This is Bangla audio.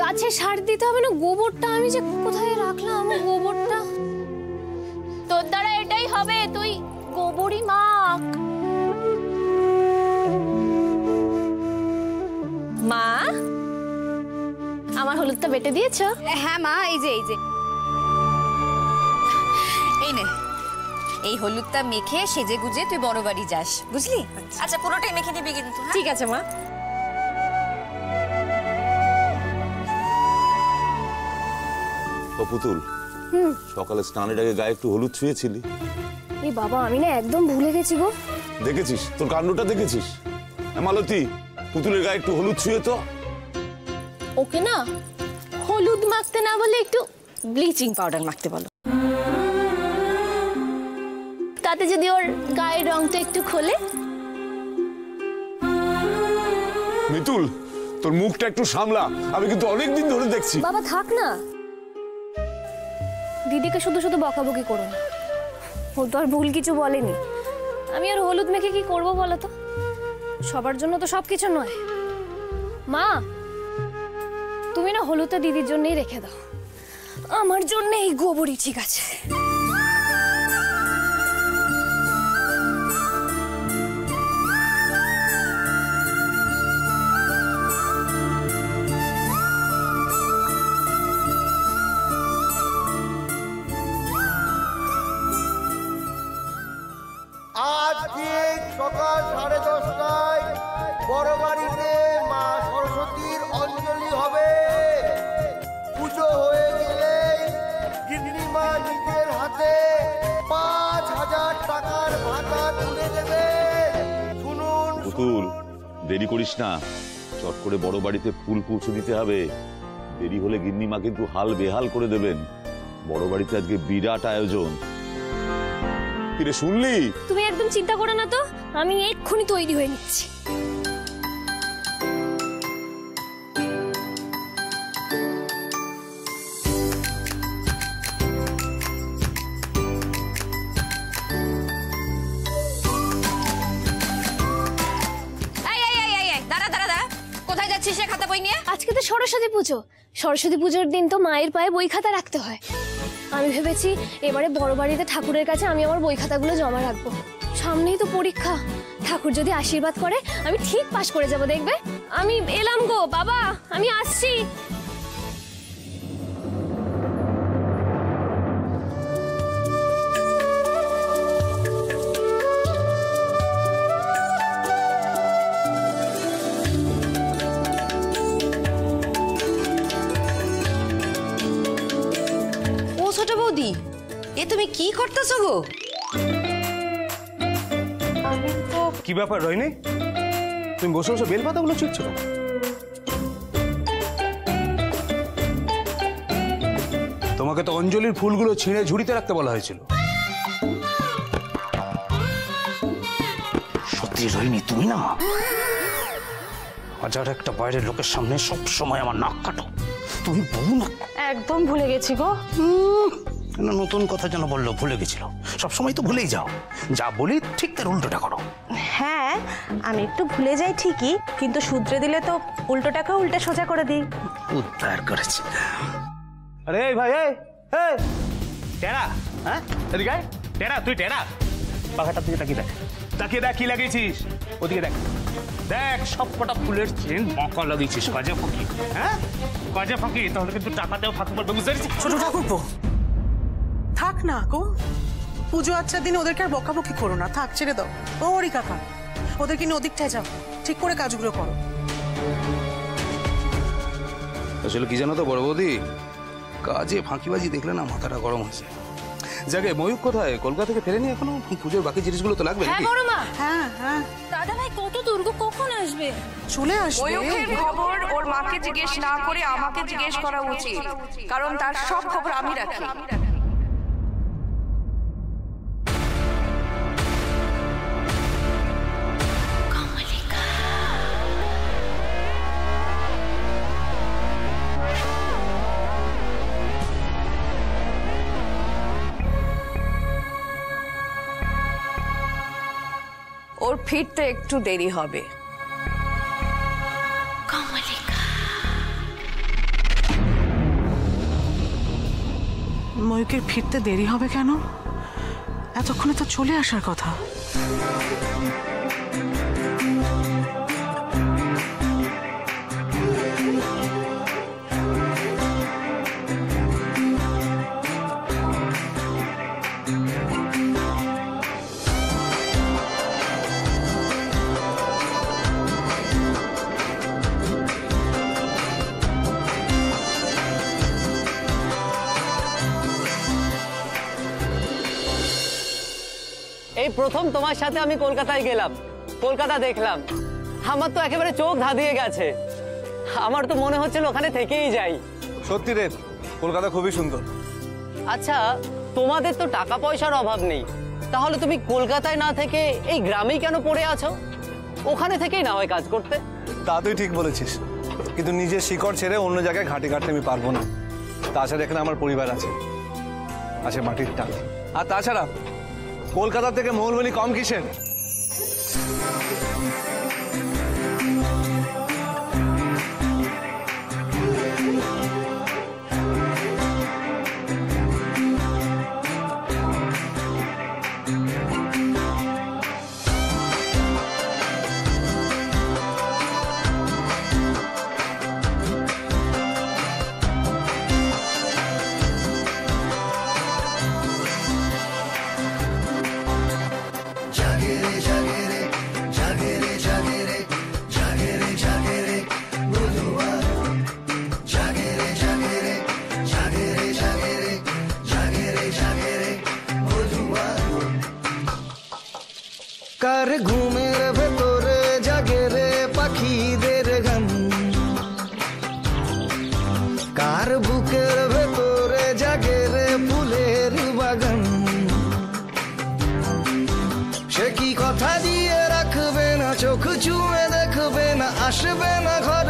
গাছে সার দিতে হবে না, গোবরটা আমি যে কোথায় রাখলাম, গোবরটা তোর দ্বারা এটাই হবে, তুই গোবরই মাখ। মা, আমার হলুদটা বেটে দিয়েছো? হ্যাঁ মা, এই যে এই নে, এই হলুদটা মেখে সেজে গুজে তুই বড় বাড়ি যাস, বুঝলি? আচ্ছা, পুরোটাই মেখে নিবি কিন্তু। ঠিক আছে মা। পুতুল, সকালে স্নানের আগে গায়ে একটু হলুদ ছুঁয়েছিলি? এই বাবা, আমি না একদম ভুলে গেছি গো। দেখেছিস? তোর কাণ্ডটা দেখেছিস? মালতী, পুতুলের গায়ে একটু হলুদ ছুঁয়ে তো। ওকে না হলুদ মাখতে না বলে একটু ব্লিচিং পাউডার মাখতে বলো, তাতে যদি ওর গায়ের রংটা একটু খোলে। মিতুল, তোর মুখটা একটু সামলা, আমি কিন্তু অনেকদিন ধরে দেখছি। বাবা থাক না, দিদিকে শুধু শুধু বকাবকি করো না, ও তো আর ভুল কিছু বলেনি। আমি আর হলুদ মেখে কি করবো বলো তো, সবার জন্য তো সবকিছু নয়। মা, তুমি না হলুদটা দিদির জন্যই রেখে দাও, আমার জন্য এই গোবরই ঠিক আছে। আজ ঠিক সকাল 10:30টায় বড় বাড়িতে মা সরস্বতীর অঞ্জলি হবে। পুজো হয়ে গেলেই গিন্নিমা নিজের হাতে 5,000 টাকার ভাতা তুলে দেবে। শুনুন পুতুল, দেরি করিস না, চট করে বড় বাড়িতে ফুল পৌঁছে দিতে হবে। দেরি হলে গিন্নিমা কিন্তু হাল বেহাল করে দেবেন। বড় বাড়িতে আজকে বিরাট আয়োজন। কিরে, শুনলি? তুমি একদম চিন্তা করো না তো, আমি এক্ষুনি তৈরি হয়ে নিচ্ছি। কোথায় যাচ্ছিস রে খাতা বই নিয়ে? আজকে তো সরস্বতী পুজো, সরস্বতী পুজোর দিন তো মায়ের পায়ে বই খাতা রাখতে হয়। আমি ভেবেছি এবারে বড় বাড়িতে ঠাকুরের কাছে আমি আমার বই খাতাগুলো জমা রাখবো। সামনেই তো পরীক্ষা, ঠাকুর যদি আশীর্বাদ করে আমি ঠিক পাশ করে যাব, দেখবে। আমি এলাম গো বাবা, আমি আসছি। ছোট বৌদি, এ তুমি কি করতেছো গো? কি ব্যাপার রয়নি, তুমি বসে বসে বেলপাতাগুলো ছিঁড়ছো? তোমাকে তো অঞ্জলির ফুলগুলো ছিঁড়ে ঝুড়িতে রাখতে বলা হয়েছিল। সত্যি রয়নি, তুমি না হাজার একটা বাইরের লোকের সামনে সব সময় আমার নাক কাটো। তুমি বউ না? একদম ভুলে গেছি গো। নতুন কথা যেন বললো ভুলে গেছিল, সবসময় তো ভুলেই যাও। যা বলি ঠিক তার উল্টোটা করো। হ্যাঁ, আমি একটু ভুলে যাই ঠিকই, কিন্তু শুধরে দিলে তো উল্টোটাকে উল্টে সোজা করে দিই। উদ্ধার করেছি। আরে ভাই, এই টেরা, হ্যাঁ এদিকে আয়। টেরা, তুই টেরা, পাখাটার দিকে তাকিয়ে দেখ, তাকিয়ে দেখ কি লাগিয়েছিস। ওদিকে দেখ, দেখ সব কটা ফুলের চেন বাঁকা লাগিয়েছিস। কাজে ফাঁকি, হ্যাঁ কাজে ফাঁকি, তাহলে কিন্তু টাকাতেও ফাঁকি পড়বে, বুঝতে পেরেছিস? ছোট ঠাকুরপো, থাক না গো, পুজো আচ্ছার দিনে ওদেরকে আর বকাবকি করো না, থাক, ছেড়ে দাও। ও হরি কাকা, ওদেরকে নিয়ে ওদিকটায় যাও, ঠিক করে কাজগুলো করো। আসলে কি জানো তো বড় বৌদি, কাজে ফাঁকিবাজি দেখলে না মাথাটা গরম হয়েছে। যাকে ময়ূক কোথায়? কলকাতা থেকে ফেরেনি এখনো? পুজোর বাকি জিনিসগুলো তো লাগবে। হ্যাঁ বড় মা। হ্যাঁ হ্যাঁ, দাদা ভাই কত দুর্গ, কখন আসবে? চলে আসবে। ময়ূখের খবর ওর মাকে জিজ্ঞেস না করে আমাকে জিজ্ঞেস করা উচিত, কারণ তার সব খবর আমি রাখি। ওর ফিরতে একটু দেরি হবে। ময়ূকের ফিরতে দেরি হবে কেন? এতক্ষণে তো চলে আসার কথা। এই প্রথম তোমার সাথে আমি কলকাতায় গেলাম, কলকাতা দেখলাম, আমার তো একেবারে চোখ ধাঁধিয়ে গেছে। আমার তো মনে হচ্ছিল ওখানে থেকেই যাই। সত্যি রে, কলকাতা খুবই সুন্দর। আচ্ছা, তোমাদের তো টাকা পয়সার অভাব নেই, তাহলে তুমি কলকাতায় না থেকে এই গ্রামেই কেন পড়ে আছো? ওখানে থেকেই না হয় কাজ করতে। তা তুই ঠিক বলেছিস, কিন্তু নিজের শিকড় ছেড়ে অন্য জায়গায় ঘাটে ঘাটতে আমি পারবো না। তাছাড়া এখানে আমার পরিবার আছে, আছে মাটির টান। আর তাছাড়া কলকাতা থেকে মৌলভূমি কম কিসের? কার ঘুমের ভেতরে জাগে রে পাখিদের গান, কার বুকের ভেতরে জাগে রে ফুলের বাগান। সে কি কথা দিয়ে রাখবে না, চোখ চুমে দেখবে না, আসবে না ঘরে